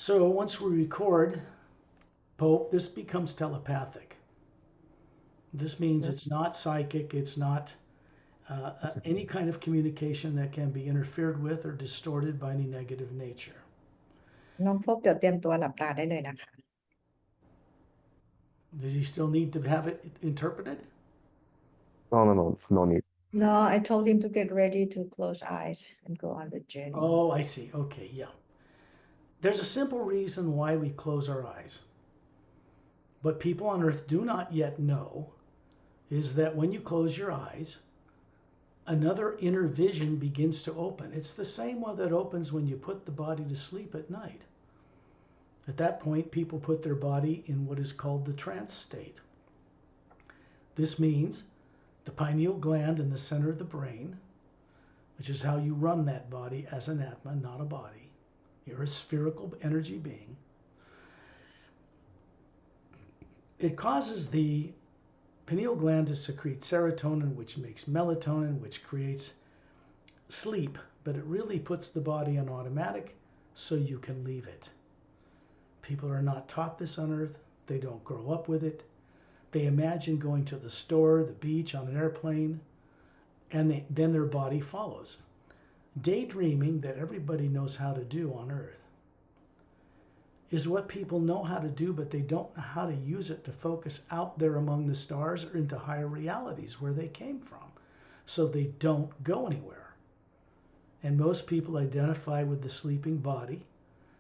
So once we record Phop, this becomes telepathic. This means Yes. it's not psychic, it's not any kind of communication that can be interfered with or distorted by any negative nature. น้องพบเดี๋ยวเตรียมตัวหลับตาได้เลยนะคะ Does he still need to have it interpreted? No need. No, I told him to get ready to close eyes and go on the journey. Oh, I see. Okay, yeah. There's a simple reason why we close our eyes. But people on earth do not yet know is that when you close your eyes, another inner vision begins to open. It's the same one that opens when you put the body to sleep at night. At that point, people put their body in what is called the trance state. This means the pineal gland in the center of the brain, which is how you run that body as an Atma, not a body. You're a spherical energy being. It causes the pineal gland to secrete serotonin, which makes melatonin, which creates sleep, but it really puts the body on automatic so you can leave it. People are not taught this on earth. They don't grow up with it. They imagine going to the store, the beach, on an airplane, and then their body follows. Daydreaming, that everybody knows how to do on earth, is what people know how to do, but they don't know how to use it to focus out there among the stars or into higher realities where they came from. So they don't go anywhere. And most people identify with the sleeping body,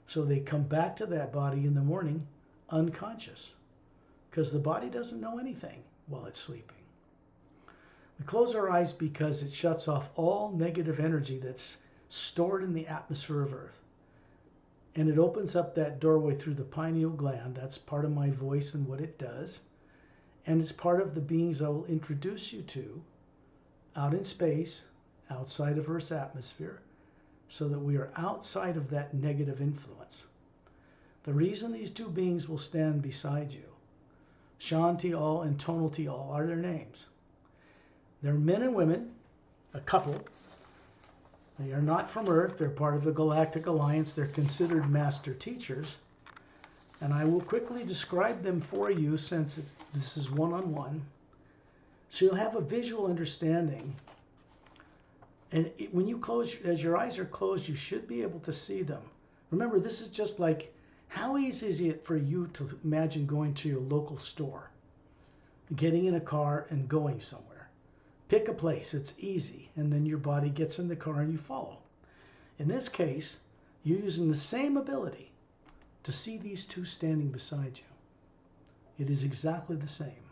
so they come back to that body in the morning unconscious, because the body doesn't know anything while it's sleeping. We close our eyes because it shuts off all negative energy that's stored in the atmosphere of Earth. And it opens up that doorway through the pineal gland. That's part of my voice and what it does. And it's part of the beings I will introduce you to out in space, outside of Earth's atmosphere, so that we are outside of that negative influence. The reason these two beings will stand beside you, Shanti Al and Tonalty Al, are their names. They're men and women, a couple. They are not from Earth. They're part of the Galactic Alliance. They're considered master teachers. And I will quickly describe them for you since this is one-on-one. So you'll have a visual understanding. And when you close, as your eyes are closed, you should be able to see them. Remember, this is just like, how easy is it for you to imagine going to your local store, getting in a car and going somewhere? Pick a place, it's easy, and then your body gets in the car and you follow. In this case, you're using the same ability to see these two standing beside you. It is exactly the same.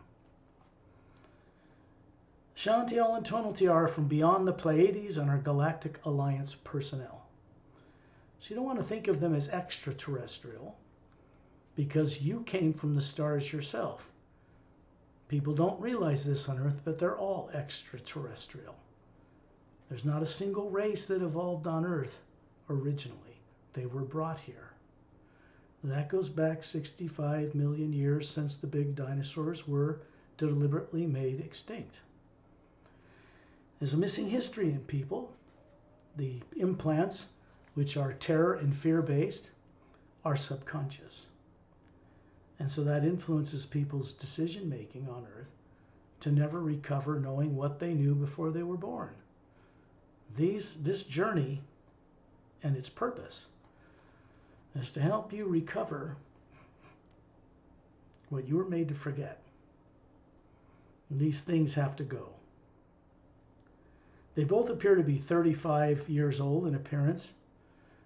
Shantiel and Tonalty are from beyond the Pleiades and are Galactic Alliance personnel. So you don't want to think of them as extraterrestrial, because you came from the stars yourself. People don't realize this on Earth, but they're all extraterrestrial. There's not a single race that evolved on Earth originally. They were brought here. That goes back 65 million years since the big dinosaurs were deliberately made extinct. There's a missing history in people. The implants, which are terror and fear-based, are subconscious. And so that influences people's decision-making on Earth to never recover knowing what they knew before they were born. This journey and its purpose is to help you recover what you were made to forget. And these things have to go. They both appear to be 35 years old in appearance.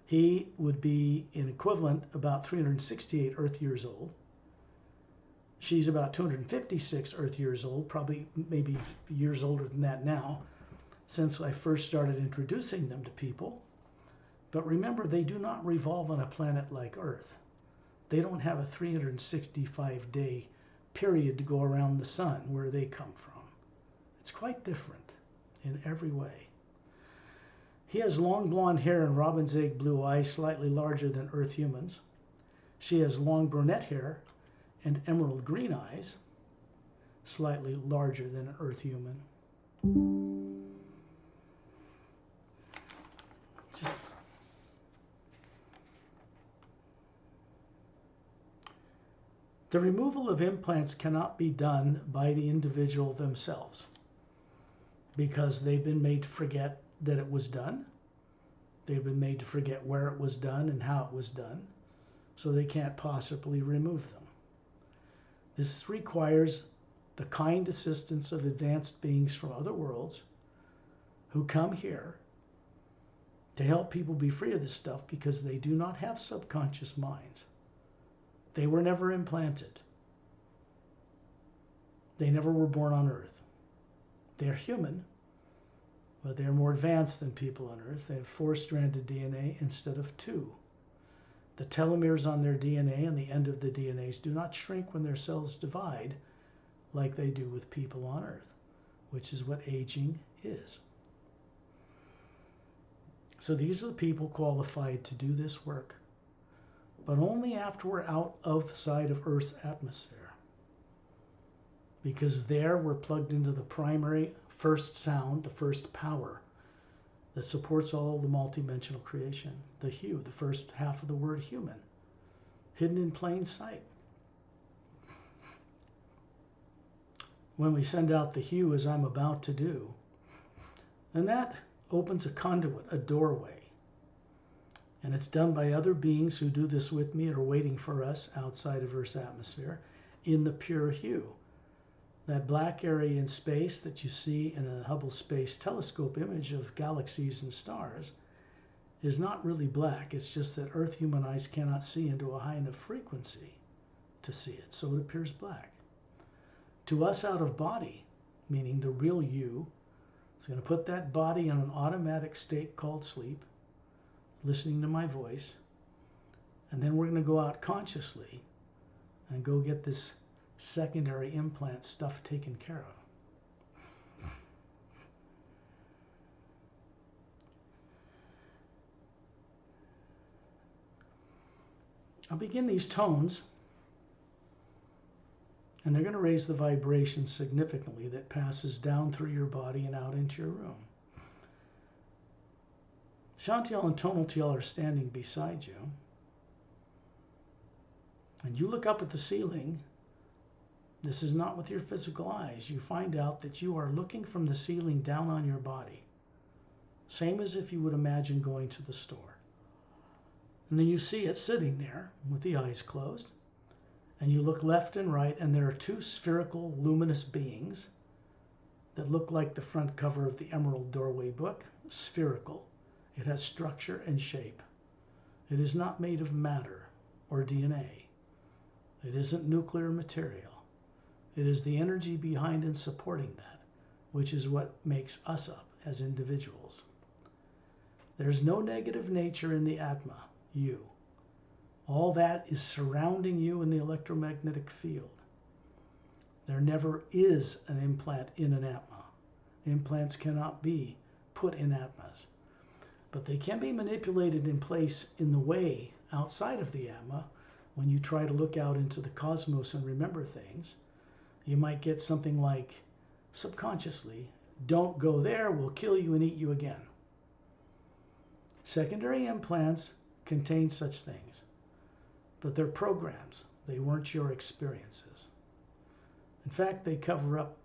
He would be in equivalent about 368 Earth years old. She's about 256 Earth years old, probably maybe years older than that now, since I first started introducing them to people. But remember, they do not revolve on a planet like Earth. They don't have a 365-day period to go around the sun where they come from. It's quite different in every way. He has long blonde hair and robin's egg blue eyes, slightly larger than Earth humans. She has long brunette hair and emerald green eyes, slightly larger than an Earth human. The removal of implants cannot be done by the individual themselves because they've been made to forget that it was done. They've been made to forget where it was done and how it was done, so they can't possibly remove them. This requires the kind assistance of advanced beings from other worlds who come here to help people be free of this stuff because they do not have subconscious minds. They were never implanted. They never were born on Earth. They're human, but they're more advanced than people on Earth. They have 4-stranded DNA instead of 2. The telomeres on their DNA and the end of the DNAs do not shrink when their cells divide like they do with people on Earth, which is what aging is. So these are the people qualified to do this work, but only after we're outside of Earth's atmosphere. Because there we're plugged into the primary first sound, the first power that supports all the multidimensional creation, the hue, the first half of the word human, hidden in plain sight. When we send out the hue, as I'm about to do, then that opens a conduit, a doorway. And it's done by other beings who do this with me or waiting for us outside of Earth's atmosphere in the pure hue. That black area in space that you see in a Hubble Space Telescope image of galaxies and stars is not really black. It's just that Earth human eyes cannot see into a high enough frequency to see it, so it appears black. To us out of body, meaning the real you, is going to put that body in an automatic state called sleep, listening to my voice, and then we're going to go out consciously and go get this secondary implant stuff taken care of. I'll begin these tones, and they're going to raise the vibration significantly that passes down through your body and out into your room. Chantiel and Tonaltiel are standing beside you, and you look up at the ceiling. This is not with your physical eyes. You find out that you are looking from the ceiling down on your body, same as if you would imagine going to the store. And then you see it sitting there with the eyes closed, and you look left and right, and there are 2 spherical luminous beings that look like the front cover of the Emerald Doorway book, spherical. It has structure and shape. It is not made of matter or DNA. It isn't nuclear material. It is the energy behind and supporting that, which is what makes us up as individuals. There's no negative nature in the Atma, you. All that is surrounding you in the electromagnetic field. There never is an implant in an Atma. Implants cannot be put in Atmas, but they can be manipulated in place in the way outside of the Atma. When you try to look out into the cosmos and remember things, you might get something like, subconsciously, don't go there, we'll kill you and eat you again. Secondary implants contain such things, but they're programs. They weren't your experiences. In fact, they cover up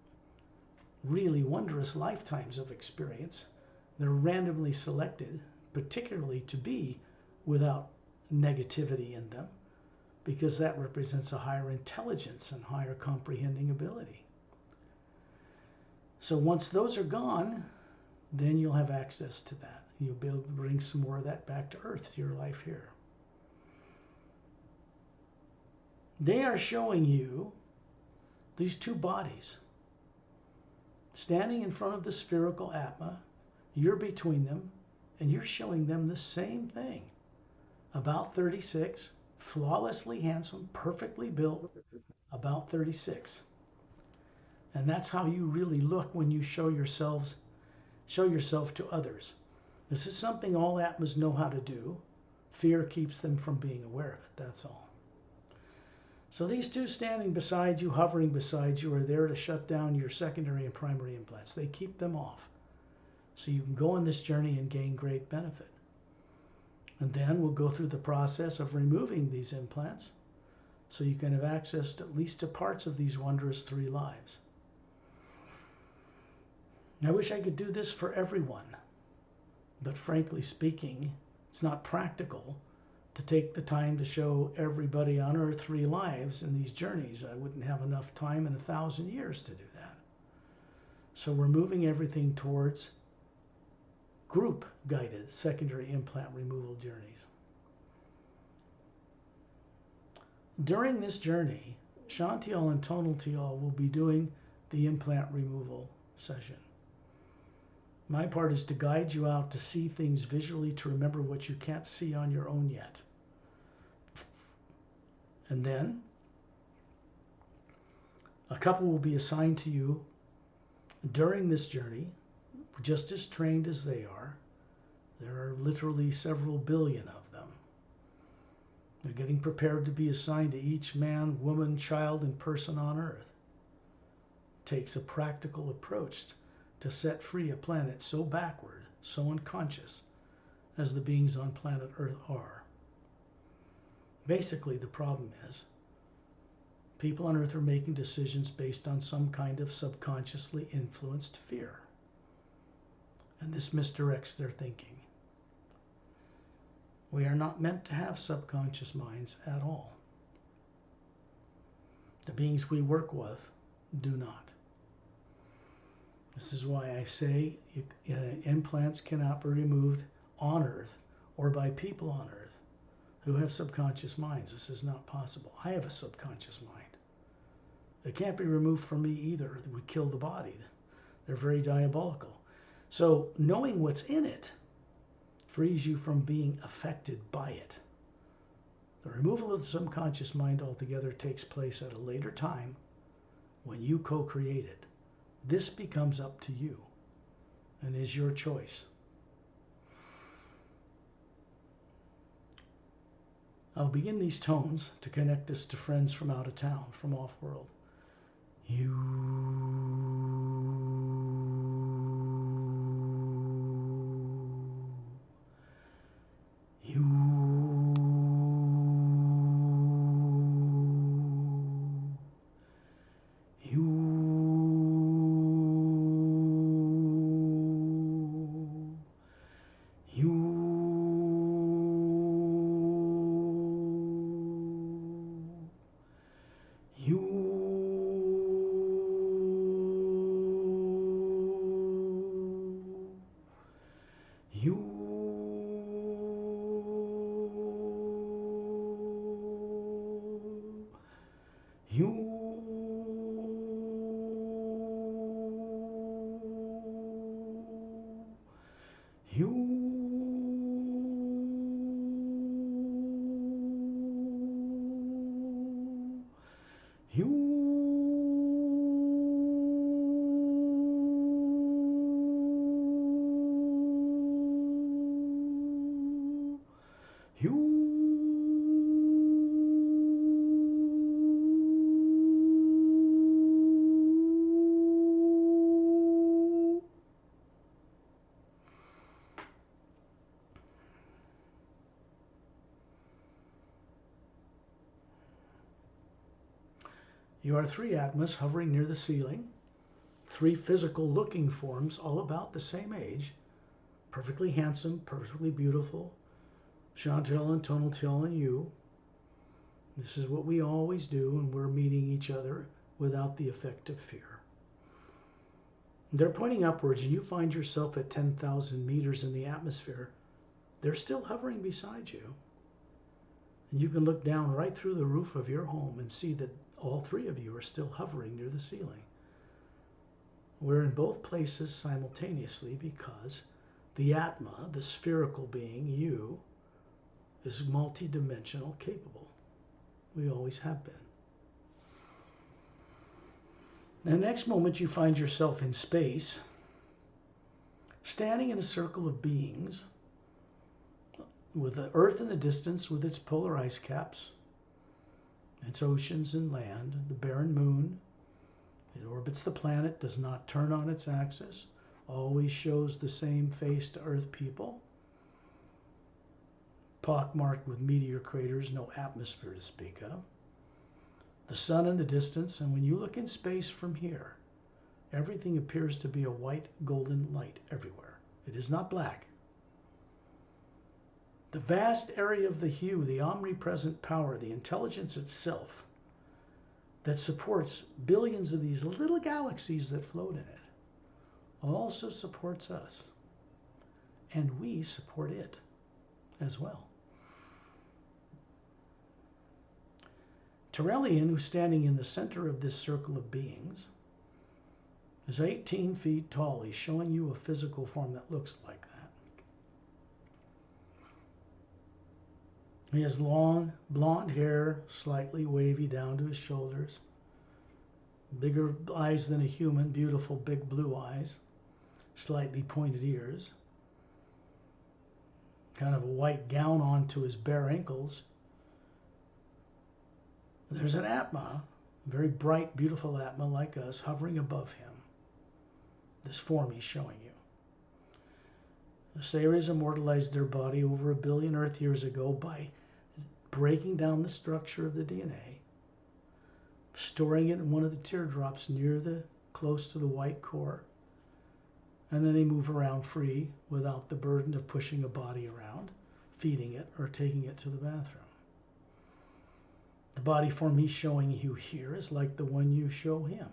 really wondrous lifetimes of experience. They're randomly selected, particularly to be without negativity in them, because that represents a higher intelligence and higher comprehending ability. So once those are gone, then you'll have access to that. You'll be able to bring some more of that back to Earth, to your life here. They are showing you these 2 bodies standing in front of the spherical Atma. You're between them, and you're showing them the same thing. About 36, flawlessly handsome, perfectly built, about 36. And that's how you really look when you show yourself to others. This is something all Atmas know how to do. Fear keeps them from being aware of it, that's all. So these 2 standing beside you, hovering beside you, are there to shut down your secondary and primary implants. They keep them off, so you can go on this journey and gain great benefit. And then we'll go through the process of removing these implants so you can have access to at least to parts of these wondrous 3 lives. I wish I could do this for everyone, but frankly speaking, it's not practical to take the time to show everybody on Earth 3 lives in these journeys. I wouldn't have enough time in 1,000 years to do that. So we're moving everything towards group-guided secondary implant removal journeys. During this journey, Shantiel and Tonaltiel will be doing the implant removal session. My part is to guide you out to see things visually, to remember what you can't see on your own yet. And then a couple will be assigned to you during this journey, just as trained as they are. There are literally several billion of them. They're getting prepared to be assigned to each man, woman, child, and person on Earth. It takes a practical approach to set free a planet so backward, so unconscious, as the beings on planet Earth are. Basically, the problem is people on Earth are making decisions based on some kind of subconsciously influenced fear. And this misdirects their thinking. We are not meant to have subconscious minds at all. The beings we work with do not. This is why I say implants cannot be removed on Earth or by people on Earth who have subconscious minds. This is not possible. I have a subconscious mind. It can't be removed from me either. It would kill the body. They're very diabolical. So knowing what's in it frees you from being affected by it. The removal of the subconscious mind altogether takes place at a later time when you co-create it. This becomes up to you and is your choice. I'll begin these tones to connect us to friends from out of town, from off-world. You. You are 3 Atmas hovering near the ceiling, 3 physical looking forms, all about the same age, perfectly handsome, perfectly beautiful, Chantel and Tonaltiel and you. This is what we always do when we're meeting each other without the effect of fear. They're pointing upwards and you find yourself at 10,000 meters in the atmosphere. They're still hovering beside you. And you can look down right through the roof of your home and see that all 3 of you are still hovering near the ceiling. We're in both places simultaneously because the Atma, the spherical being, you, is multidimensional capable. We always have been. The next moment you find yourself in space, standing in a circle of beings, with the Earth in the distance with its polar ice caps, its oceans and land, the barren moon. It orbits the planet, does not turn on its axis, always shows the same face to Earth people. Pockmarked with meteor craters, no atmosphere to speak of. the sun in the distance, and when you look in space from here, everything appears to be a white golden light everywhere. It is not black. The vast area of the hue, the omnipresent power, the intelligence itself that supports billions of these little galaxies that float in it also supports us. And we support it as well. Tyrrellian, who's standing in the center of this circle of beings, is 18 feet tall. He's showing you a physical form that looks like that. He has long blonde hair, slightly wavy down to his shoulders, bigger eyes than a human, beautiful big blue eyes, slightly pointed ears, kind of a white gown onto his bare ankles. There's an Atma, a very bright, beautiful Atma like us, hovering above him. This form he's showing you. The Saris immortalized their body over 1 billion Earth years ago by breaking down the structure of the DNA, storing it in one of the teardrops close to the white core, and then they move around free without the burden of pushing a body around, feeding it, or taking it to the bathroom. The body form he's showing you here is like the one you show him.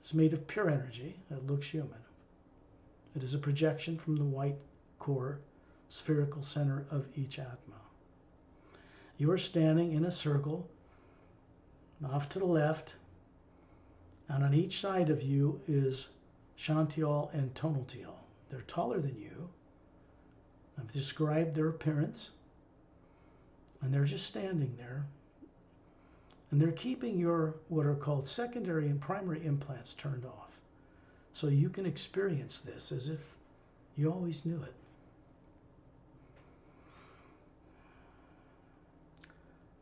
It's made of pure energy that looks human. It is a projection from the white core, spherical center of each Atma. You are standing in a circle, off to the left, and on each side of you is Shantial and Tonaltial. They're taller than you. I've described their appearance, and they're just standing there. And they're keeping your what are called secondary and primary implants turned off, so you can experience this as if you always knew it.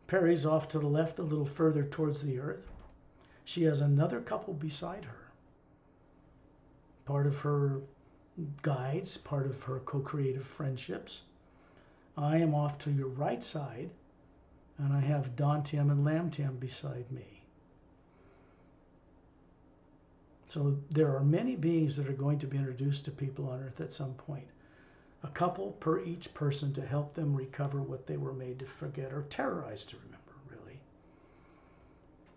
Pari's off to the left a little further towards the earth. She has another couple beside her. Part of her guides, part of her co-creative friendships. I am off to your right side, and I have Dantium and Lamtium beside me. So there are many beings that are going to be introduced to people on Earth at some point. A couple per each person to help them recover what they were made to forget or terrorized to remember, really.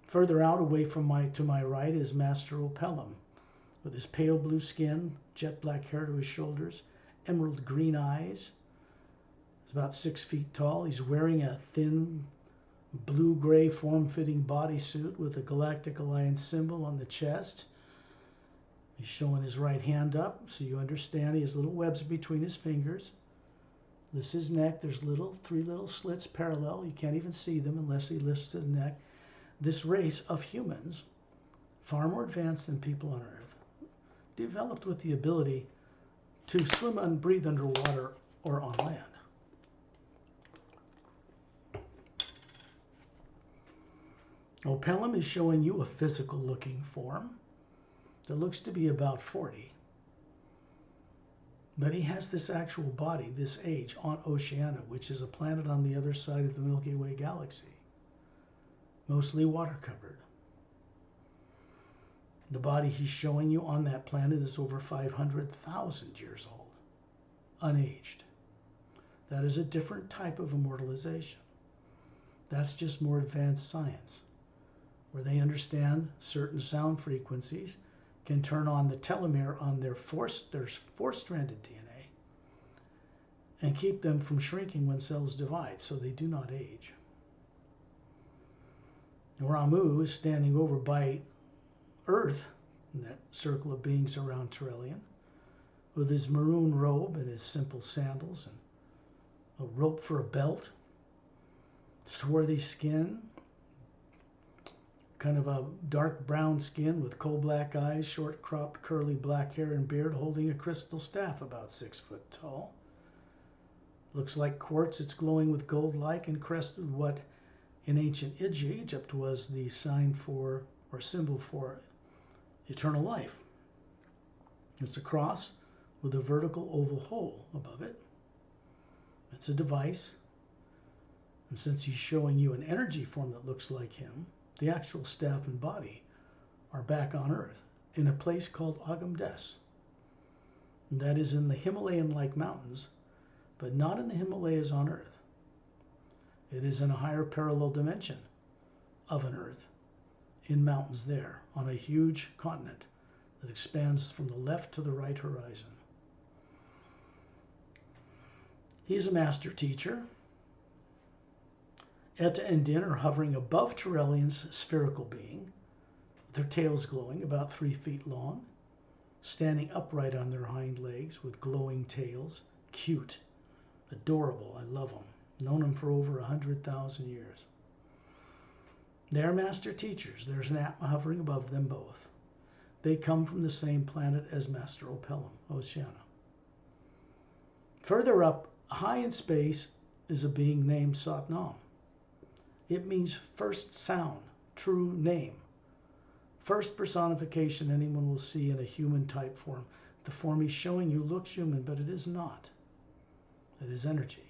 Further out, away from to my right, is Master Opelum, with his pale blue skin, jet black hair to his shoulders, emerald green eyes. He's about 6 feet tall. He's wearing a thin blue-gray form-fitting bodysuit with a Galactic Alliance symbol on the chest. He's showing his right hand up, so you understand he has little webs between his fingers. This is his neck. There's 3 little slits parallel. You can't even see them unless he lifts his neck. This race of humans, far more advanced than people on Earth, developed with the ability to swim and breathe underwater or on land. Opelum is showing you a physical-looking form that looks to be about 40. But he has this actual body, this age, on Oceania, which is a planet on the other side of the Milky Way galaxy, mostly water-covered. The body he's showing you on that planet is over 500,000 years old, unaged. That is a different type of immortalization. That's just more advanced science, where they understand certain sound frequencies can turn on the telomere on their four-stranded DNA and keep them from shrinking when cells divide, so they do not age. Ramu is standing over by Earth, in that circle of beings around Tyrrellian, with his maroon robe and his simple sandals and a rope for a belt, swarthy skin, kind of a dark brown skin with coal black eyes, short cropped curly black hair and beard, holding a crystal staff about 6 foot tall. Looks like quartz. It's glowing with gold-like and crested what in ancient Egypt was the sign for or symbol for eternal life. It's a cross with a vertical oval hole above it. It's a device. And since he's showing you an energy form that looks like him, the actual staff and body are back on Earth in a place called Agamdes. And that is in the Himalayan-like mountains, but not in the Himalayas on Earth. It is in a higher parallel dimension of an Earth, in mountains there, on a huge continent that expands from the left to the right horizon. He is a master teacher. Etta and Din are hovering above Torellian's spherical being, with their tails glowing, about 3 feet long, standing upright on their hind legs with glowing tails. Cute, adorable, I love them. Known them for over 100,000 years. They are master teachers. There's an Atma hovering above them both. They come from the same planet as Master Opelum, Oceana. Further up, high in space, is a being named Satnam. It means first sound, true name. First personification anyone will see in a human type form. The form he's showing you looks human, but it is not. It is energy.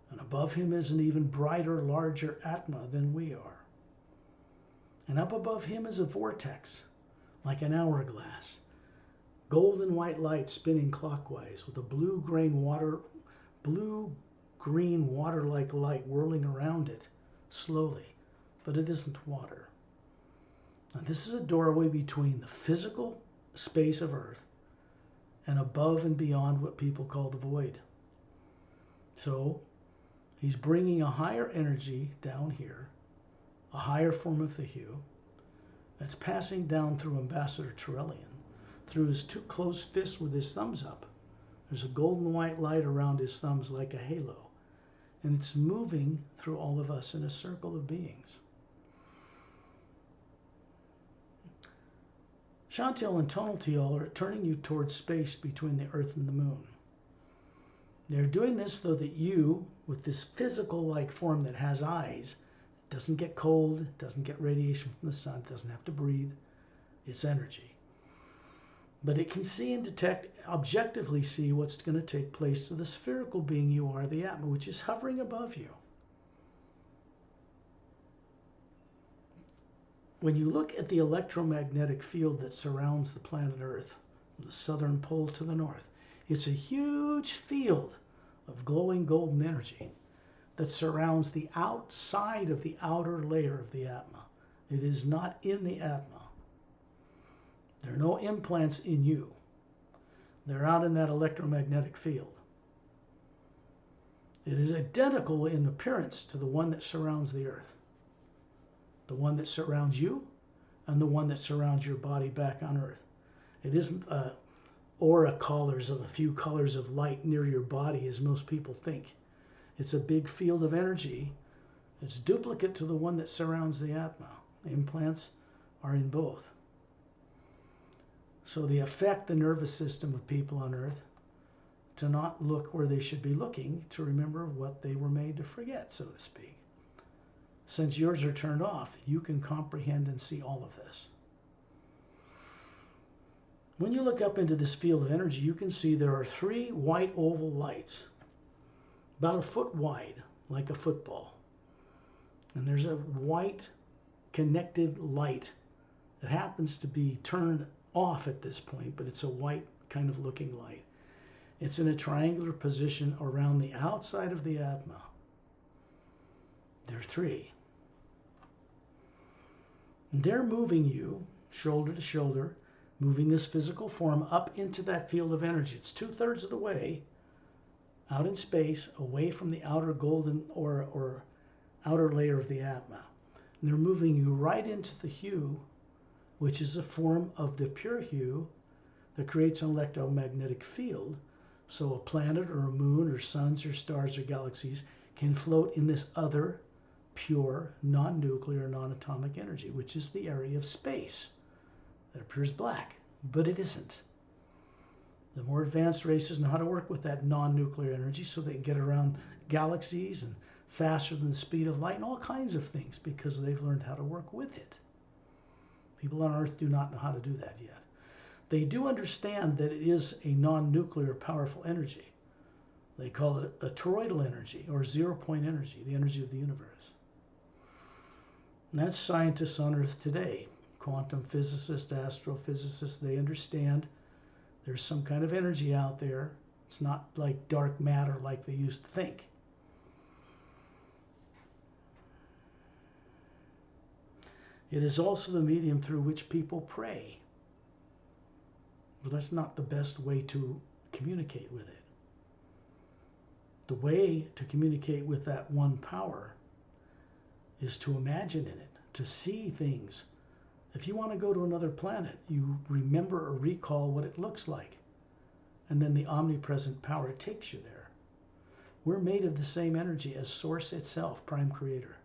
And above him is an even brighter, larger Atma than we are. And up above him is a vortex, like an hourglass. Golden white light spinning clockwise with a blue-green water-like light whirling around it slowly, but it isn't water. And this is a doorway between the physical space of Earth and above and beyond what people call the void. So he's bringing a higher energy down here, a higher form of the hue, that's passing down through Ambassador Torellian, through his two closed fists with his thumbs up. There's a golden white light around his thumbs like a halo, and it's moving through all of us in a circle of beings. Chantil and Tonaltial are turning you towards space between the Earth and the Moon. They're doing this so that you, with this physical-like form that has eyes, doesn't get cold, doesn't get radiation from the sun, doesn't have to breathe. It's energy. But it can see and detect, objectively see what's going to take place to the spherical being you are, the Atma, which is hovering above you. When you look at the electromagnetic field that surrounds the planet Earth, from the southern pole to the north, it's a huge field of glowing golden energy that surrounds the outside of the outer layer of the Atma. It is not in the Atma. There are no implants in you. They're out in that electromagnetic field. It is identical in appearance to the one that surrounds the Earth, the one that surrounds you, and the one that surrounds your body back on Earth. It isn't aura colors of a few colors of light near your body as most people think. It's a big field of energy. It's duplicate to the one that surrounds the Atma. The implants are in both. So they affect the nervous system of people on Earth to not look where they should be looking, to remember what they were made to forget, so to speak. Since yours are turned off, you can comprehend and see all of this. When you look up into this field of energy, you can see there are 3 white oval lights, about a foot wide, like a football. And there's a white connected light that happens to be turned off at this point, but it's a white kind of looking light. It's in a triangular position around the outside of the Atma. There are 3. And they're moving you shoulder to shoulder, moving this physical form up into that field of energy. It's 2/3 of the way out in space, away from the outer golden or outer layer of the Atma. And they're moving you right into the hue, which is a form of the pure hue that creates an electromagnetic field. So a planet or a moon or suns or stars or galaxies can float in this other pure, non-nuclear, non-atomic energy, which is the area of space that appears black, but it isn't. The more advanced races know how to work with that non-nuclear energy so they can get around galaxies and faster than the speed of light and all kinds of things because they've learned how to work with it. People on Earth do not know how to do that yet. They do understand that it is a non-nuclear powerful energy. They call it a toroidal energy or 0-point energy, the energy of the universe. And that's scientists on Earth today, quantum physicists, astrophysicists, they understand there's some kind of energy out there. It's not like dark matter like they used to think. It is also the medium through which people pray. But that's not the best way to communicate with it. The way to communicate with that one power is to imagine in it, to see things. If you want to go to another planet, you remember or recall what it looks like. And then the omnipresent power takes you there. We're made of the same energy as Source itself, Prime Creator.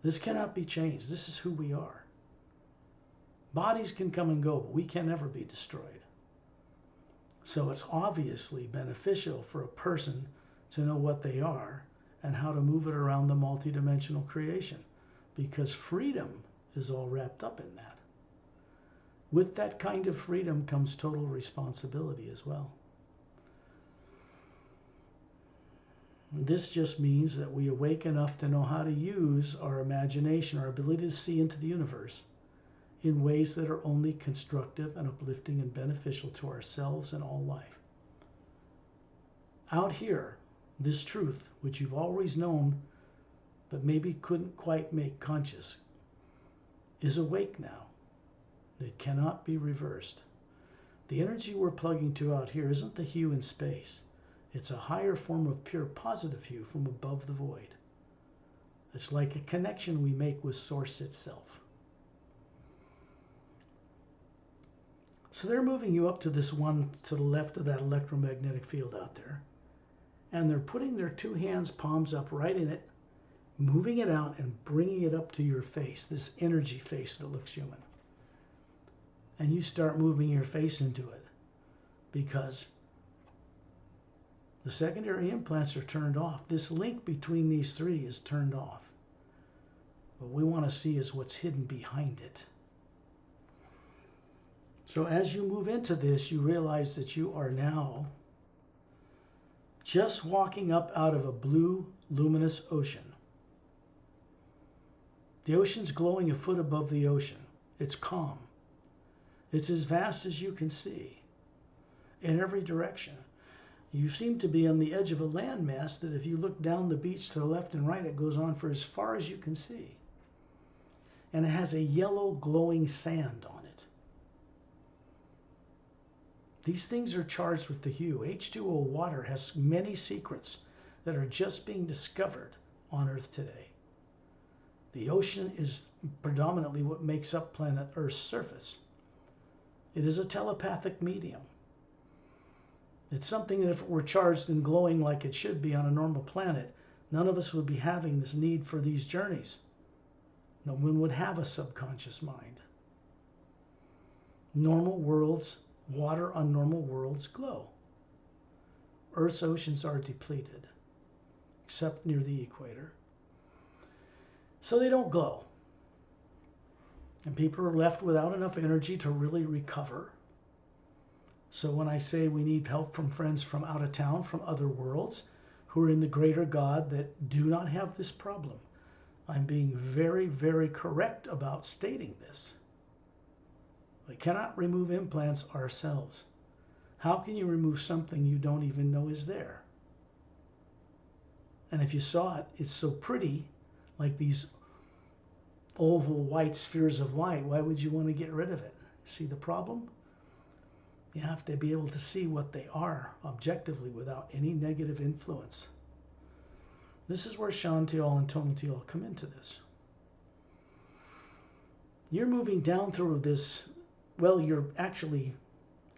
This cannot be changed. This is who we are. Bodies can come and go, but we can never be destroyed. So it's obviously beneficial for a person to know what they are and how to move it around the multidimensional creation, because freedom is all wrapped up in that. With that kind of freedom comes total responsibility as well. This just means that we awake enough to know how to use our imagination, our ability to see into the universe in ways that are only constructive and uplifting and beneficial to ourselves and all life. Out here, this truth, which you've always known, but maybe couldn't quite make conscious, is awake now. It cannot be reversed. The energy we're plugging to out here isn't the hue in space. It's a higher form of pure positive hue from above the void. It's like a connection we make with Source itself. So they're moving you up to this one to the left of that electromagnetic field out there. And they're putting their two hands, palms up right in it, moving it out and bringing it up to your face, this energy face that looks human. And you start moving your face into it because the secondary implants are turned off. This link between these three is turned off. What we want to see is what's hidden behind it. So as you move into this, you realize that you are now just walking up out of a blue, luminous ocean. The ocean's glowing a foot above the ocean. It's calm. It's as vast as you can see in every direction. You seem to be on the edge of a landmass that if you look down the beach to the left and right, it goes on for as far as you can see. And it has a yellow glowing sand on it. These things are charged with the hue. H2O water has many secrets that are just being discovered on Earth today. The ocean is predominantly what makes up planet Earth's surface. It is a telepathic medium. It's something that if it were charged and glowing like it should be on a normal planet, none of us would be having this need for these journeys. No one would have a subconscious mind. Normal worlds, water on normal worlds glow. Earth's oceans are depleted, except near the equator. So they don't glow. And people are left without enough energy to really recover. So when I say we need help from friends from out of town, from other worlds, who are in the greater God that do not have this problem, I'm being very, very correct about stating this. We cannot remove implants ourselves. How can you remove something you don't even know is there? And if you saw it, it's so pretty, like these oval white spheres of light. Why would you want to get rid of it? See the problem? You have to be able to see what they are objectively without any negative influence. This is where Shantial and Tonatial come into this. You're moving down through this, well, you're actually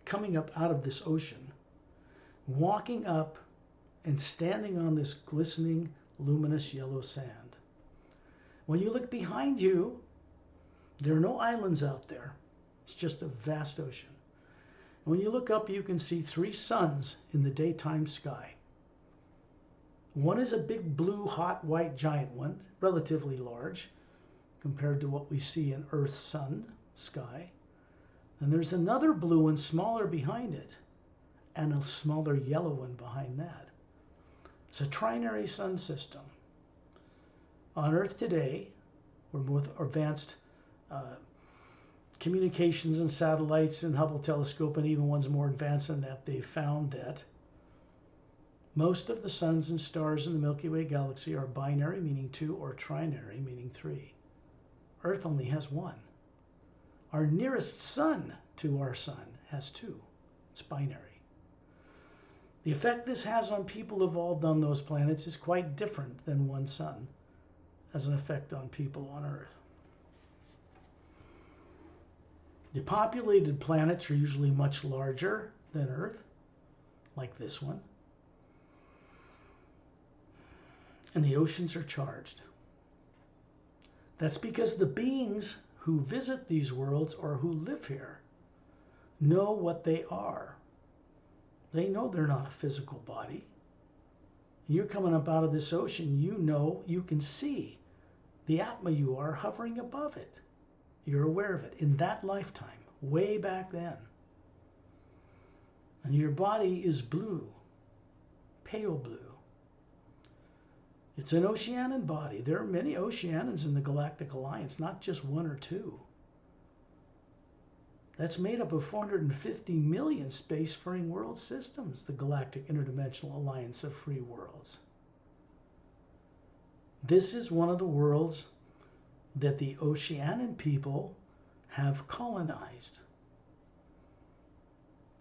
coming up out of this ocean, walking up and standing on this glistening, luminous yellow sand. When you look behind you, there are no islands out there. It's just a vast ocean. When you look up, you can see 3 suns in the daytime sky. One is a big blue, hot, white giant one, relatively large compared to what we see in Earth's sun sky. And there's another blue one smaller behind it. and a smaller yellow one behind that. It's a trinary sun system. On Earth today, we're with advanced communications and satellites and Hubble telescope, and even ones more advanced than that, they've found that most of the suns and stars in the Milky Way galaxy are binary, meaning 2, or trinary, meaning 3. Earth only has 1. Our nearest sun to our sun has 2. It's binary. The effect this has on people evolved on those planets is quite different than one sun as an effect on people on Earth. The populated planets are usually much larger than Earth, like this one. And the oceans are charged. That's because the beings who visit these worlds or who live here know what they are. They know they're not a physical body. You're coming up out of this ocean, you know, you can see the atma you are hovering above it. You're aware of it in that lifetime, way back then. And your body is blue, pale blue. It's an Oceanian body. There are many Oceanians in the Galactic Alliance, not just 1 or 2. That's made up of 450 million spacefaring world systems, the Galactic Interdimensional Alliance of Free Worlds. This is one of the worlds that the Oceanian people have colonized.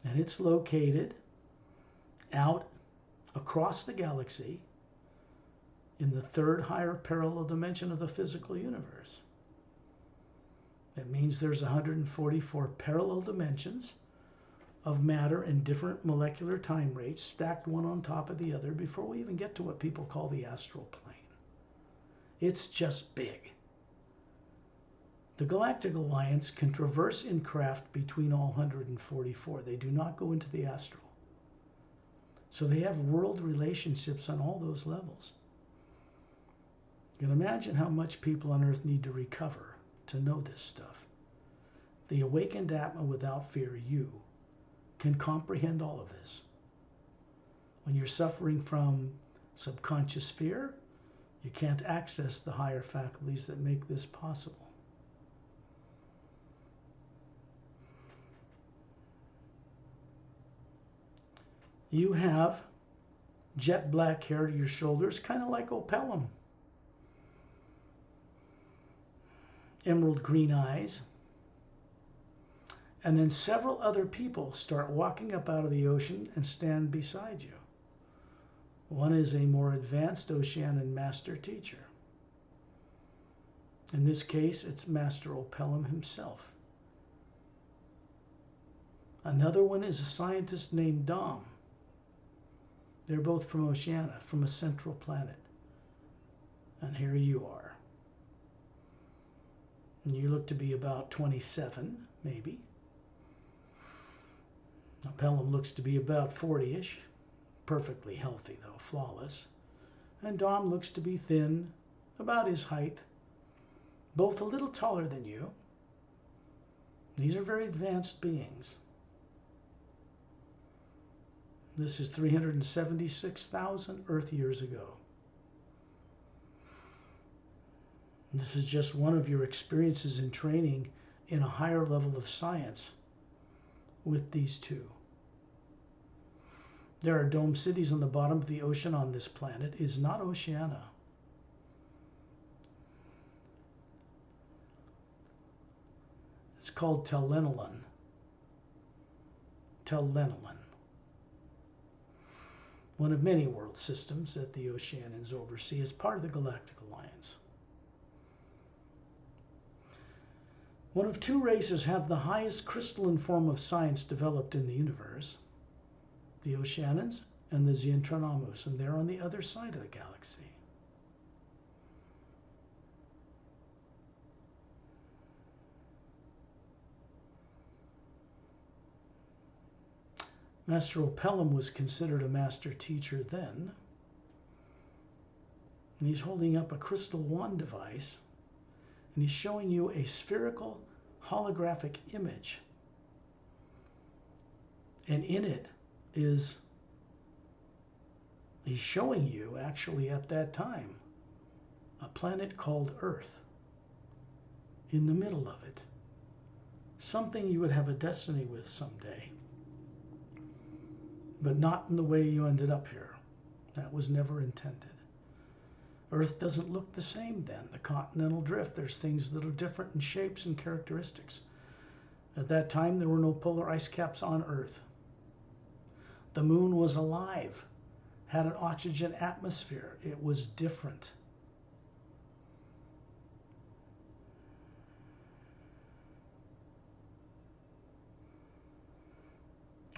And it's located out across the galaxy in the 3rd higher parallel dimension of the physical universe. That means there's 144 parallel dimensions of matter in different molecular time rates stacked one on top of the other before we even get to what people call the astral plane. It's just big. The Galactic Alliance can traverse in craft between all 144. They do not go into the astral. So they have world relationships on all those levels. You can imagine how much people on Earth need to recover to know this stuff. The awakened Atma without fear, you, can comprehend all of this. When you're suffering from subconscious fear, you can't access the higher faculties that make this possible. You have jet black hair to your shoulders, kind of like Opelum. Emerald green eyes. And then several other people start walking up out of the ocean and stand beside you. One is a more advanced Oceanian master teacher. In this case, it's Master Opelum himself. Another one is a scientist named Dom. They're both from Oceania, from a central planet. And here you are. And you look to be about 27, maybe. Opelum looks to be about 40-ish. Perfectly healthy, though, flawless. And Dom looks to be thin, about his height. Both a little taller than you. These are very advanced beings. This is 376,000 Earth years ago. This is just one of your experiences in training in a higher level of science with these two. There are dome cities on the bottom of the ocean on this planet. It is not Oceania. It's called Telenolan. Telenolan. One of many world systems that the Oceanians oversee as part of the Galactic Alliance. One of 2 races have the highest crystalline form of science developed in the universe, the Oceanians and the Xentronomus, and they're on the other side of the galaxy. Master Opelum was considered a master teacher then. And he's holding up a crystal wand device, and he's showing you a spherical holographic image. And in it is he's showing you actually at that time a planet called Earth in the middle of it. Something you would have a destiny with someday, but not in the way you ended up here. That was never intended. Earth doesn't look the same then. The continental drift, there's things that are different in shapes and characteristics. At that time, there were no polar ice caps on Earth. The moon was alive, had an oxygen atmosphere. It was different.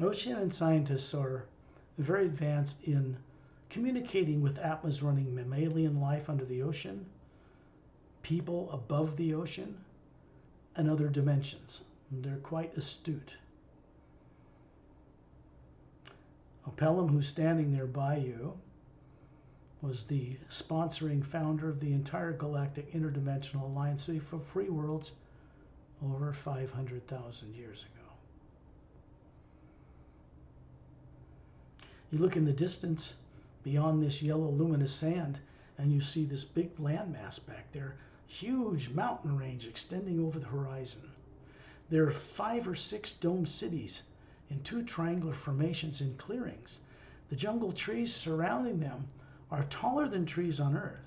Oceanic scientists are very advanced in communicating with atmas running mammalian life under the ocean, people above the ocean, and other dimensions. And they're quite astute. Pelham, who's standing there by you, was the sponsoring founder of the entire Galactic Interdimensional Alliance for Free Worlds over 500,000 years ago. You look in the distance beyond this yellow luminous sand and you see this big landmass back there, huge mountain range extending over the horizon. There are 5 or 6 dome cities in 2 triangular formations in clearings. The jungle trees surrounding them are taller than trees on Earth,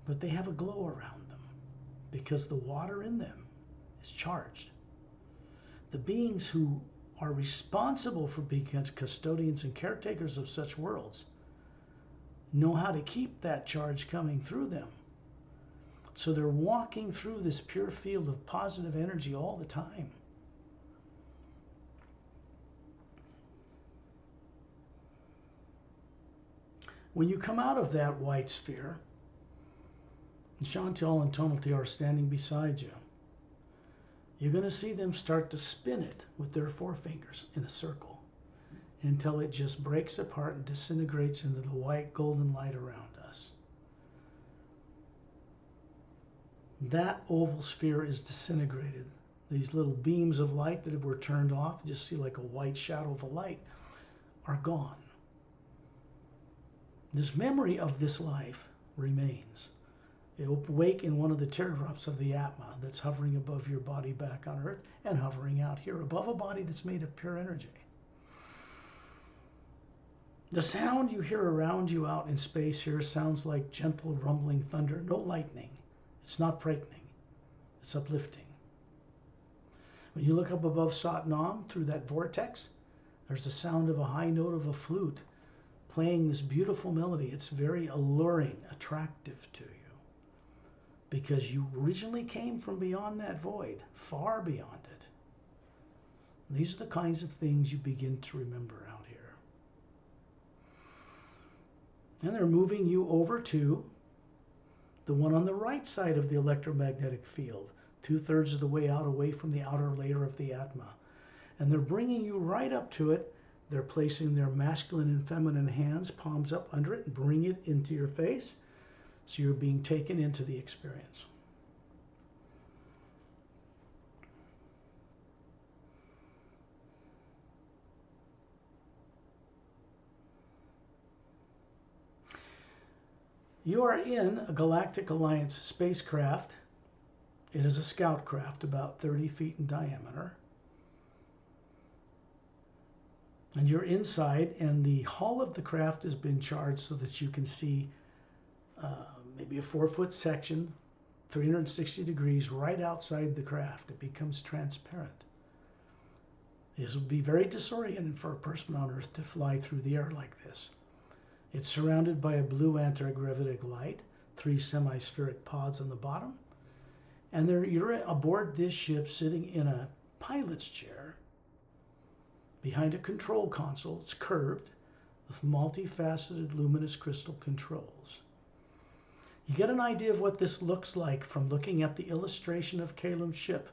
but they have a glow around them because the water in them is charged. The beings who are responsible for being custodians and caretakers of such worlds know how to keep that charge coming through them. So they're walking through this pure field of positive energy all the time. When you come out of that white sphere, Chantal and Tonalty are standing beside you. You're going to see them start to spin it with their forefingers in a circle until it just breaks apart and disintegrates into the white golden light around us. That oval sphere is disintegrated. These little beams of light that were turned off, you just see like a white shadow of a light, are gone. This memory of this life remains. It will wake in one of the teardrops of the Atma that's hovering above your body back on Earth and hovering out here above a body that's made of pure energy. The sound you hear around you out in space here sounds like gentle rumbling thunder, no lightning. It's not frightening. It's uplifting. When you look up above Satnam through that vortex, there's the sound of a high note of a flute playing this beautiful melody. It's very alluring, attractive to you, because you originally came from beyond that void, far beyond it. And these are the kinds of things you begin to remember out here. And they're moving you over to the one on the right side of the electromagnetic field, 2/3 of the way out, away from the outer layer of the Atma. And they're bringing you right up to it. They're placing their masculine and feminine hands, palms up under it, and bring it into your face. So you're being taken into the experience. You are in a Galactic Alliance spacecraft. It is a scout craft about 30 feet in diameter. And you're inside, and the hull of the craft has been charged so that you can see maybe a 4-foot section, 360 degrees right outside the craft. It becomes transparent. This would be very disorienting for a person on Earth to fly through the air like this. It's surrounded by a blue anti-gravitic light, 3 semi-spheric pods on the bottom, and you're aboard this ship sitting in a pilot's chair behind a control console. It's curved with multifaceted luminous crystal controls. You get an idea of what this looks like from looking at the illustration of Kalem's ship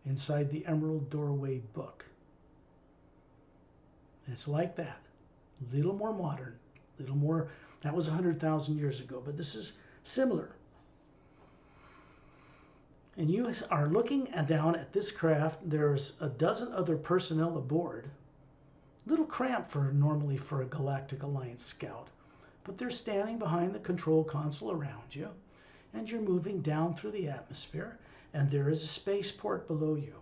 inside the Emerald Doorway book. It's like that, a little more modern, a little more, that was 100,000 years ago, but this is similar. And you are looking down at this craft. There's a dozen other personnel aboard, Little cramped normally for a Galactic Alliance scout, but they're standing behind the control console around you, and you're moving down through the atmosphere, and there is a spaceport below you.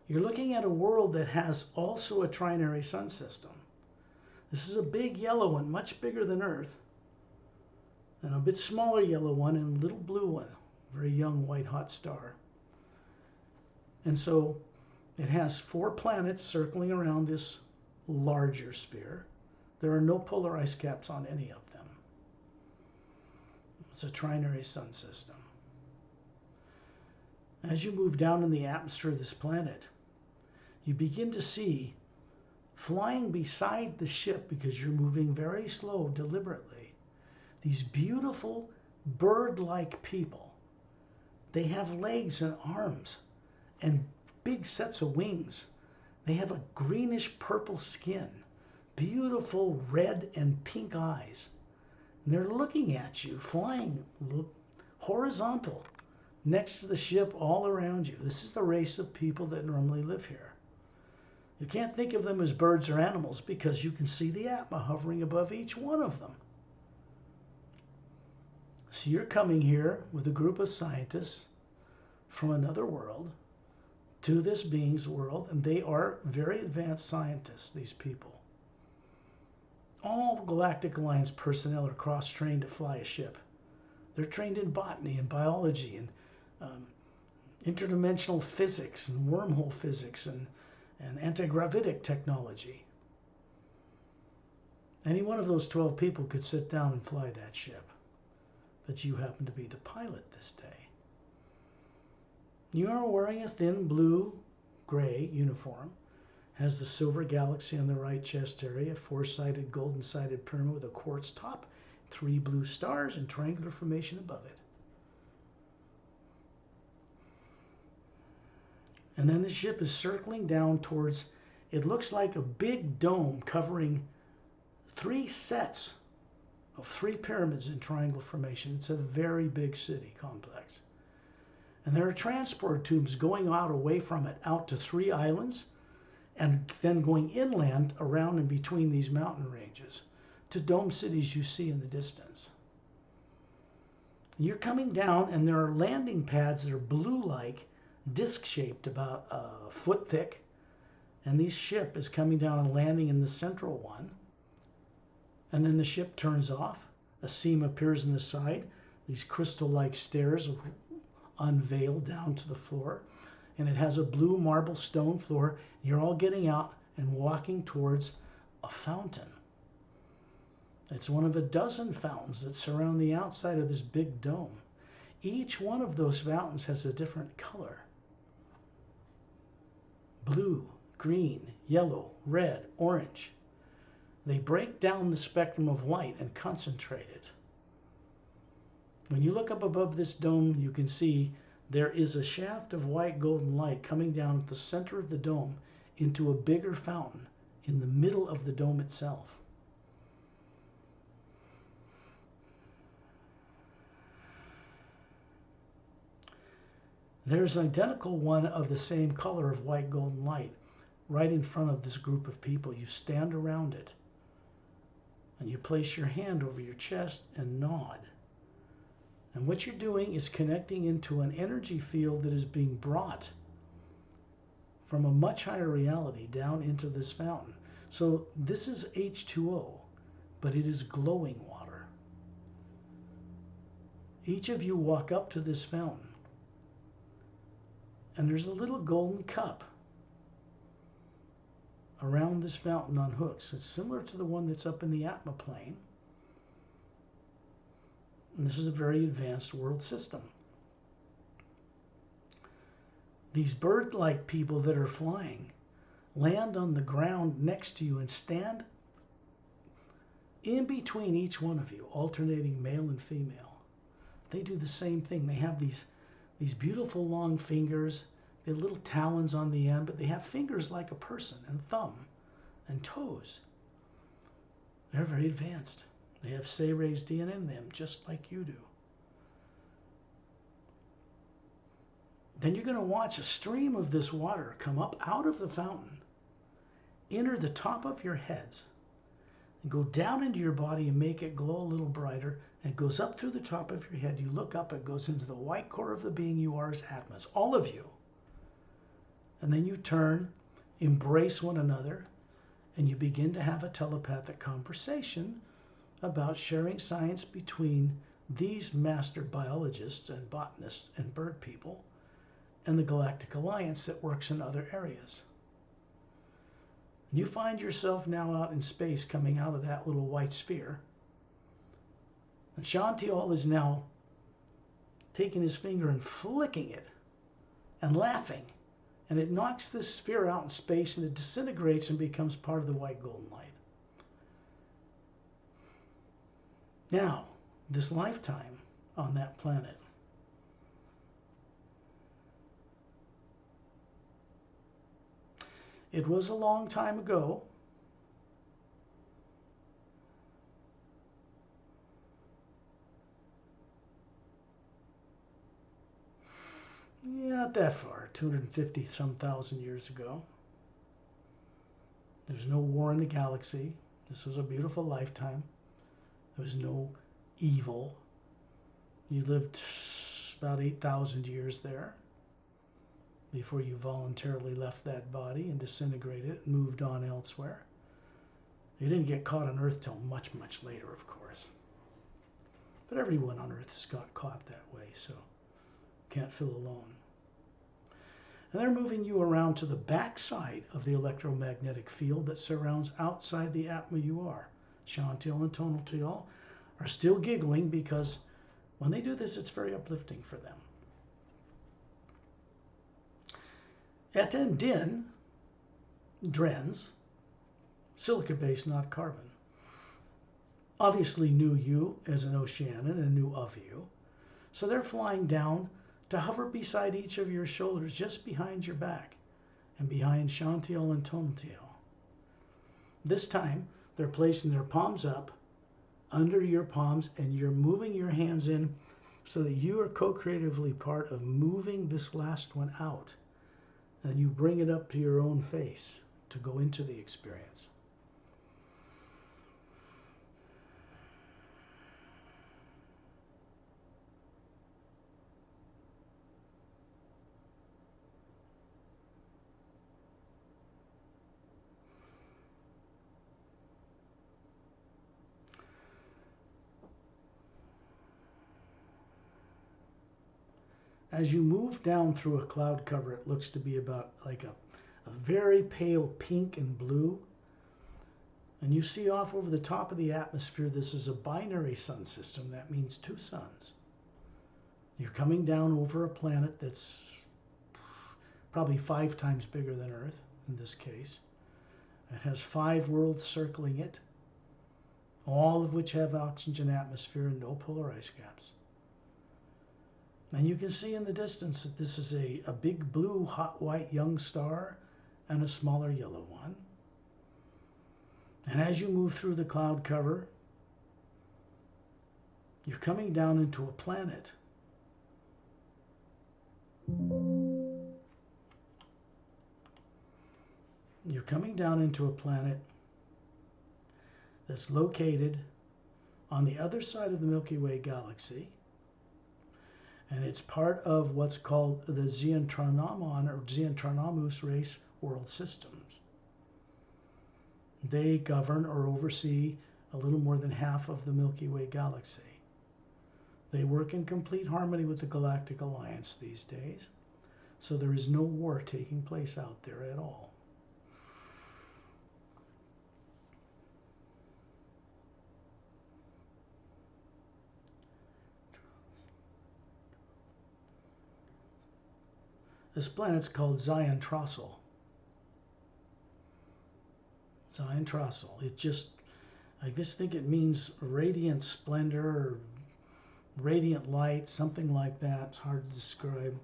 You're looking at a world that has also a trinary sun system. This is a big yellow one, much bigger than Earth, and a bit smaller yellow one and a little blue one, very young white hot star. And so it has 4 planets circling around this larger sphere. There are no polar ice caps on any of them. It's a trinary sun system. As you move down in the atmosphere of this planet, you begin to see, flying beside the ship because you're moving very slow deliberately, these beautiful bird-like people. They have legs and arms and big sets of wings. They have a greenish purple skin, beautiful red and pink eyes. And they're looking at you, flying horizontal next to the ship all around you. This is the race of people that normally live here. You can't think of them as birds or animals because you can see the atma hovering above each one of them. So you're coming here with a group of scientists from another world to this being's world, and they are very advanced scientists, these people. All Galactic Alliance personnel are cross-trained to fly a ship. They're trained in botany and biology and interdimensional physics and wormhole physics and anti-gravitic technology. Any one of those 12 people could sit down and fly that ship, but you happen to be the pilot this day. You are wearing a thin blue-gray uniform, has the silver galaxy on the right chest area, 4-sided golden-sided pyramid with a quartz top, 3 blue stars and triangular formation above it. And then the ship is circling down towards, it looks like a big dome covering 3 sets of 3 pyramids in triangle formation. It's a very big city complex. And there are transport tubes going out away from it, out to 3 islands, and then going inland around and between these mountain ranges to dome cities you see in the distance. You're coming down, and there are landing pads that are blue-like, disc-shaped, about a foot thick, and this ship is coming down and landing in the central one. And then the ship turns off. A seam appears in the side. These crystal-like stairs unveil down to the floor, and it has a blue marble stone floor. You're all getting out and walking towards a fountain. It's one of a dozen fountains that surround the outside of this big dome. Each one of those fountains has a different color. Blue, green, yellow, red, orange. They break down the spectrum of light and concentrate it. When you look up above this dome, you can see there is a shaft of white golden light coming down at the center of the dome into a bigger fountain in the middle of the dome itself. There's an identical one of the same color of white golden light right in front of this group of people. You stand around it and you place your hand over your chest and nod. And what you're doing is connecting into an energy field that is being brought from a much higher reality down into this fountain. So this is H2O, but it is glowing water. Each of you walk up to this fountain, and there's a little golden cup around this fountain on hooks. It's similar to the one that's up in the Atma plane. And this is a very advanced world system. These bird-like people that are flying land on the ground next to you and stand in between each one of you, alternating male and female. They do the same thing. They have these beautiful long fingers. They have little talons on the end, but they have fingers like a person, and thumb and toes. They're very advanced. They have Sayre's DNA in them, just like you do. Then you're going to watch a stream of this water come up out of the fountain enter the top of your heads and go down into your body and make it glow a little brighter. And it goes up through the top of your head. You look up, it goes into the white core of the being you are as Atmas, all of you. And then you turn, embrace one another, and you begin to have a telepathic conversation about sharing science between these master biologists and botanists and bird people and the Galactic Alliance that works in other areas. You find yourself now out in space coming out of that little white sphere. And Shantial is now taking his finger and flicking it and laughing. And it knocks this sphere out in space and it disintegrates and becomes part of the white golden light. Now, this lifetime on that planet, it was a long time ago. Yeah, not that far, 250 some thousand years ago. There's no war in the galaxy. This was a beautiful lifetime. There was no evil. You lived about 8,000 years there before you voluntarily left that body and disintegrated and moved on elsewhere. You didn't get caught on Earth till much, much later, of course. But everyone on Earth has got caught that way, so can't feel alone. And they're moving you around to the backside of the electromagnetic field that surrounds outside the Atma you are. Shantial and Tonaltial are still giggling because when they do this, it's very uplifting for them. Eten Din, Drens, silica-based, not carbon, obviously knew you as an Oceanan and knew of you. So they're flying down to hover beside each of your shoulders, just behind your back, and behind Shantial and Tonaltial. This time, they're placing their palms up under your palms, and you're moving your hands in so that you are co-creatively part of moving this last one out. And you bring it up to your own face to go into the experience. As you move down through a cloud cover, it looks to be about like a very pale pink and blue. And you see off over the top of the atmosphere, this is a binary sun system. That means two suns. You're coming down over a planet that's probably 5 times bigger than Earth in this case. It has 5 worlds circling it, all of which have oxygen atmosphere and no polar ice caps. And you can see in the distance that this is a big blue, hot white young star and a smaller yellow one. And as you move through the cloud cover, you're coming down into a planet. You're coming down into a planet that's located on the other side of the Milky Way galaxy. And it's part of what's called the Xiantranomon or Xiantranamus race world systems. They govern or oversee a little more than half of the Milky Way galaxy. They work in complete harmony with the Galactic Alliance these days, so there is no war taking place out there at all. This planet's called Xiantrasil. Xiantrasil. It just, I just think it means radiant splendor or radiant light, something like that. It's hard to describe.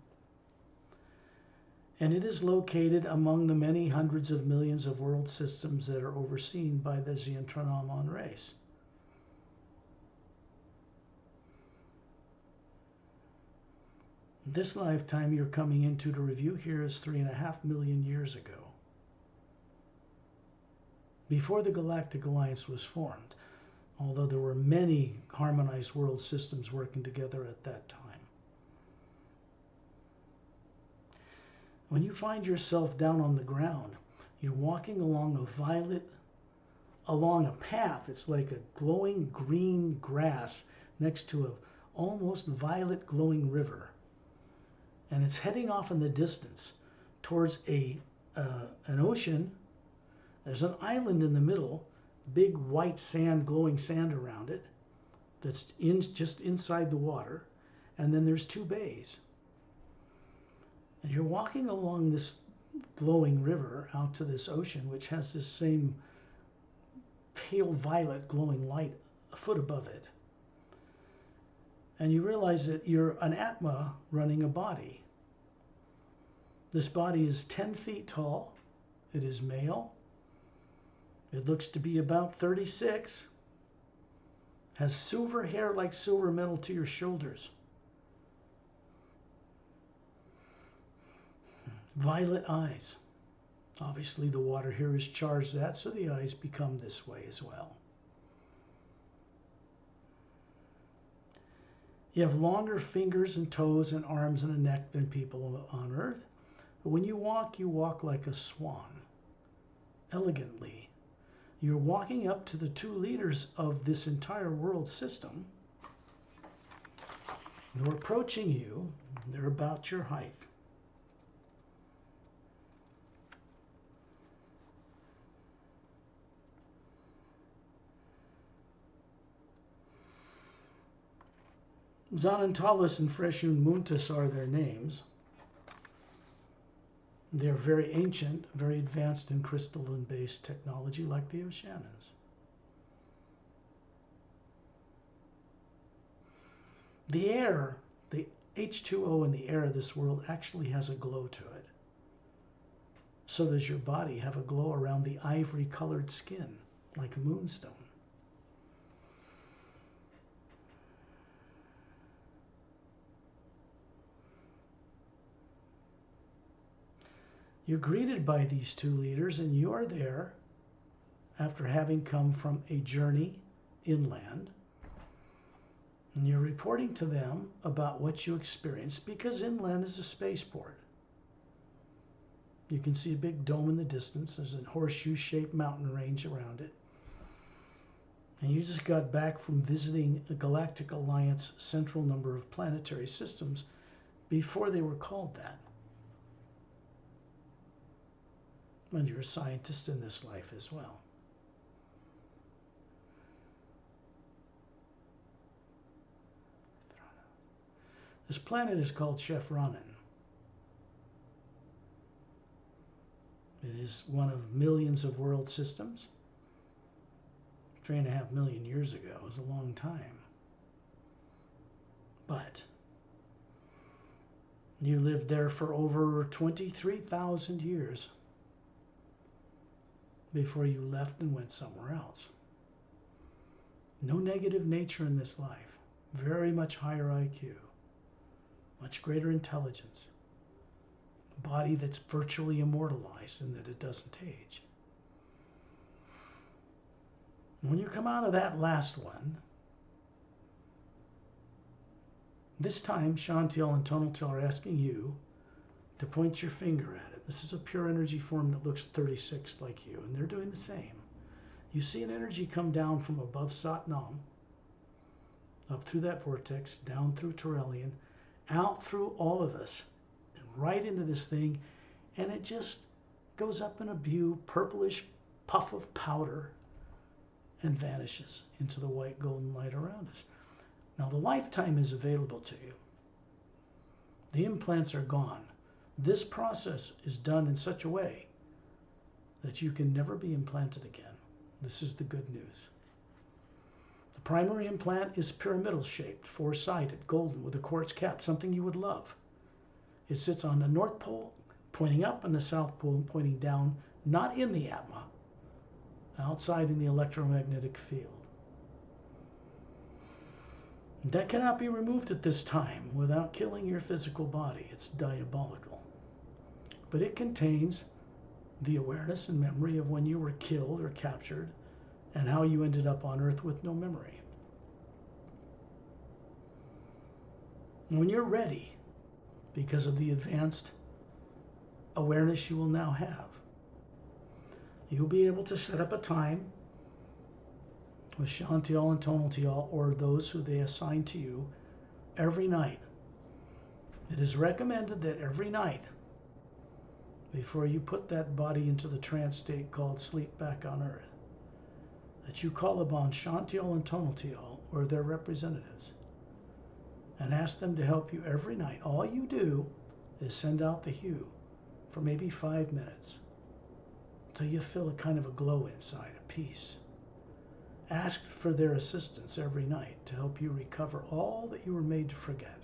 And it is located among the many hundreds of millions of world systems that are overseen by the Xiantranomon race. This lifetime you're coming into to review here is 3.5 million years ago. before the Galactic Alliance was formed, although there were many harmonized world systems working together at that time. When you find yourself down on the ground, you're walking along a path. It's like a glowing green grass next to a almost violet glowing river. And it's heading off in the distance towards an ocean. There's an island in the middle, big white sand, glowing sand around it, that's just inside the water. And then there's two bays. And you're walking along this glowing river out to this ocean, which has this same pale violet glowing light a foot above it. And you realize that you're an Atma running a body. This body is 10 feet tall. It is male. It looks to be about 36. Has silver hair like silver metal to your shoulders. Violet eyes. Obviously the water here has charged that, so the eyes become this way as well. You have longer fingers and toes and arms and a neck than people on Earth. But when you walk like a swan, elegantly. You're walking up to the two leaders of this entire world system. They're approaching you. They're about your height. Zanantalis and Freshun Muntus are their names. They're very ancient, very advanced in crystalline-based technology like the Oceanans. The air, the H2O in the air of this world actually has a glow to it. So does your body have a glow around the ivory-colored skin, like a moonstone. You're greeted by these two leaders, and you are there after having come from a journey inland. And you're reporting to them about what you experienced, because inland is a spaceport. You can see a big dome in the distance. There's a horseshoe-shaped mountain range around it. And you just got back from visiting the Galactic Alliance central number of planetary systems before they were called that. And you're a scientist in this life as well. This planet is called Shefranan. It is one of millions of world systems. 3.5 million years ago is a long time. But you lived there for over 23,000 years before you left and went somewhere else. No negative nature in this life. Very much higher IQ. Much greater intelligence. A body that's virtually immortalized in that it doesn't age. When you come out of that last one, this time Shantiel and Tonaltel are asking you to point your finger at it. This is a pure energy form that looks 36 like you, and they're doing the same. You see an energy come down from above Satnam, up through that vortex, down through Turelian, out through all of us, and right into this thing, and it just goes up in a purplish puff of powder and vanishes into the white golden light around us. Now the lifetime is available to you. The implants are gone. This process is done in such a way that you can never be implanted again. This is the good news. The primary implant is pyramidal shaped, four-sided, golden, with a quartz cap, something you would love. It sits on the North Pole, pointing up, and the South Pole pointing down, not in the Atma, outside in the electromagnetic field. That cannot be removed at this time without killing your physical body. It's diabolical. But it contains the awareness and memory of when you were killed or captured and how you ended up on Earth with no memory. When you're ready, because of the advanced awareness you will now have, you'll be able to set up a time with Shantial and Tonaltial or those who they assign to you every night. It is recommended that every night, before you put that body into the trance state called sleep back on Earth, that you call upon Shantial and Tonaltial or their representatives and ask them to help you every night. All you do is send out the hue for maybe 5 minutes until you feel a kind of a glow inside, a peace. Ask for their assistance every night to help you recover all that you were made to forget.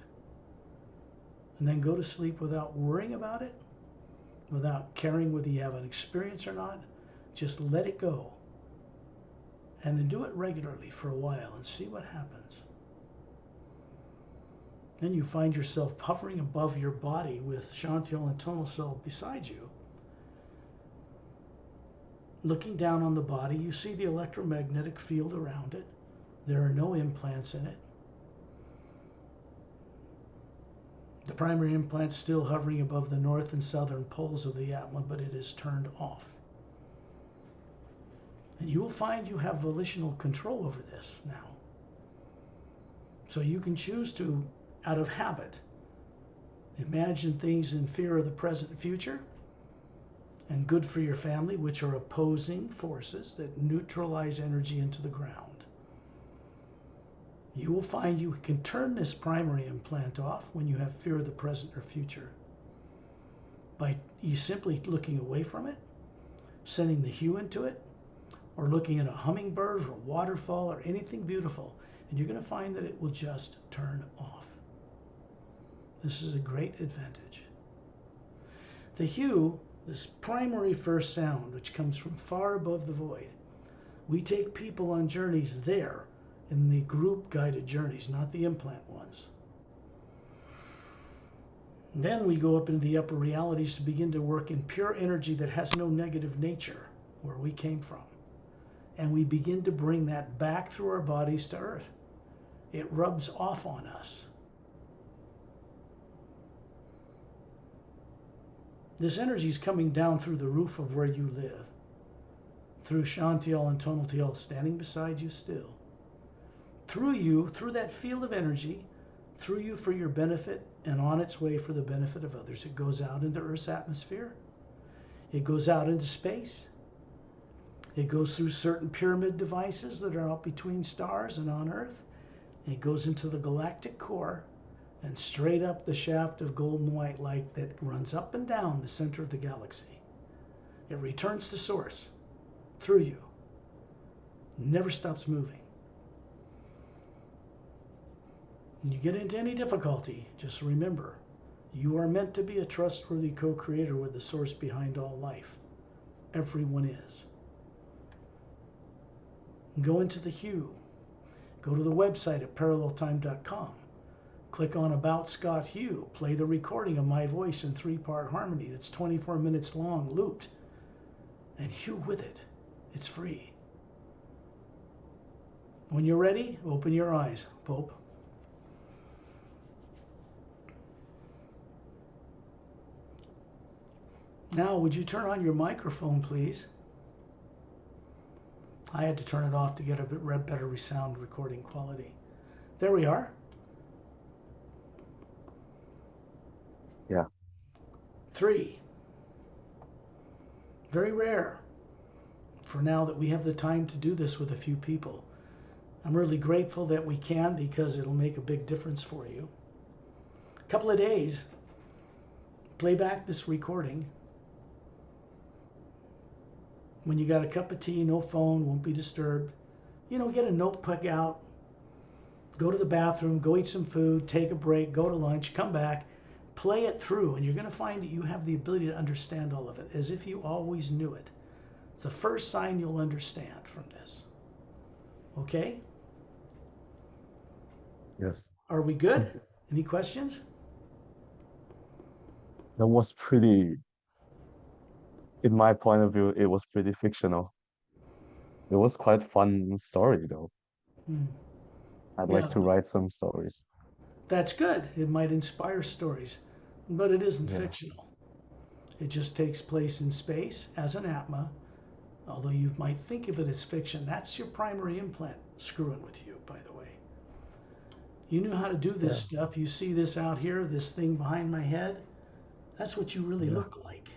And then go to sleep without worrying about it, without caring whether you have an experience or not. Just let it go. And then do it regularly for a while and see what happens. Then you find yourself hovering above your body with Shantial and Tonaltial beside you. Looking down on the body, you see the electromagnetic field around it. There are no implants in it. The primary implant's still hovering above the north and southern poles of the Atma, but it is turned off. And you will find you have volitional control over this now. So you can choose to, out of habit, imagine things in fear of the present and future and good for your family, which are opposing forces that neutralize energy into the ground. You will find you can turn this primary implant off when you have fear of the present or future by you simply looking away from it, sending the hue into it, or looking at a hummingbird or a waterfall or anything beautiful, and you're going to find that it will just turn off. This is a great advantage. The hue, this primary first sound, which comes from far above the void, we take people on journeys there in the group guided journeys, not the implant ones. Then we go up into the upper realities to begin to work in pure energy that has no negative nature, where we came from. And we begin to bring that back through our bodies to Earth. It rubs off on us. This energy is coming down through the roof of where you live, through Shantial and Tonaltial standing beside you still. Through you, through that field of energy, through you for your benefit and on its way for the benefit of others. It goes out into Earth's atmosphere. It goes out into space. It goes through certain pyramid devices that are out between stars and on Earth. It goes into the galactic core and straight up the shaft of golden white light that runs up and down the center of the galaxy. It returns to source through you. Never stops moving. When you get into any difficulty, just remember, you are meant to be a trustworthy co-creator with the source behind all life. Everyone is. Go into the hue. Go to the website at paralleltime.com. Click on About Scott Hugh. Play the recording of my voice in 3-part harmony that's 24 minutes long, looped. And hue with it. It's free. When you're ready, open your eyes, Phop. Now, would you turn on your microphone, please? I had to turn it off to get a bit better sound recording quality. There we are. Yeah. 3. Very rare for now that we have the time to do this with a few people. I'm really grateful that we can because it'll make a big difference for you. A couple of days, play back this recording. When you got a cup of tea, no phone, won't be disturbed. You know, get a notebook out, go to the bathroom, go eat some food, take a break, go to lunch, come back, play it through, and you're going to find that you have the ability to understand all of it as if you always knew it. It's the first sign you'll understand from this. Okay? Yes. Are we good? Any questions? That was pretty in my point of view, it was pretty fictional. It was quite fun story though. Hmm. I'd Yeah, like to write some stories. that's good. It might inspire stories, but it isn't Yeah. fictional. It just takes place in space as an Atma, although you might think of it as fiction. That's your primary implant screwing with you, by the way. You knew how to do this Yeah. stuff. You see this out here, this thing behind my head? That's what you really Yeah. look like.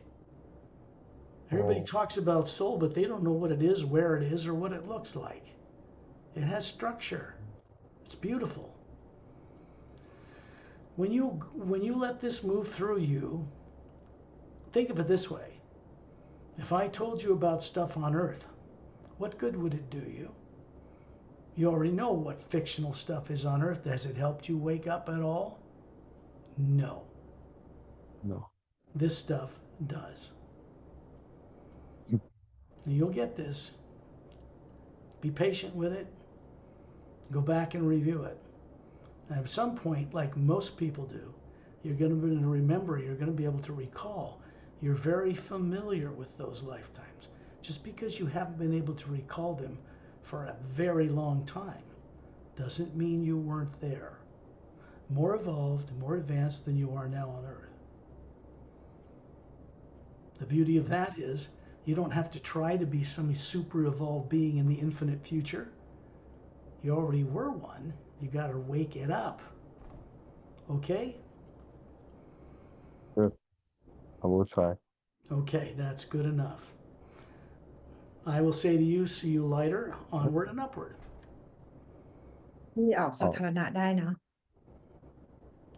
Everybody Oh, talks about soul, but they don't know what it is, where it is, or what it looks like. It has structure. It's beautiful. When you let this move through you, think of it this way. If I told you about stuff on Earth, what good would it do you? You already know what fictional stuff is on Earth. Has it helped you wake up at all? No. no. This stuff does. And you'll get this. Be patient with it. Go back and review it. And at some point, like most people do, you're going to remember, you're going to be able to recall. You're very familiar with those lifetimes. Just because you haven't been able to recall them for a very long time doesn't mean you weren't there. More evolved, more advanced than you are now on Earth. The beauty of that is you don't have to try to be some super evolved being in the infinite future. You already were one. You got to wake it up. Okay? Sure. I will try. Okay, that's good enough. I will say to you, see you later, onward and upward. ที่ออกสา Oh, ธารณะได้เนาะ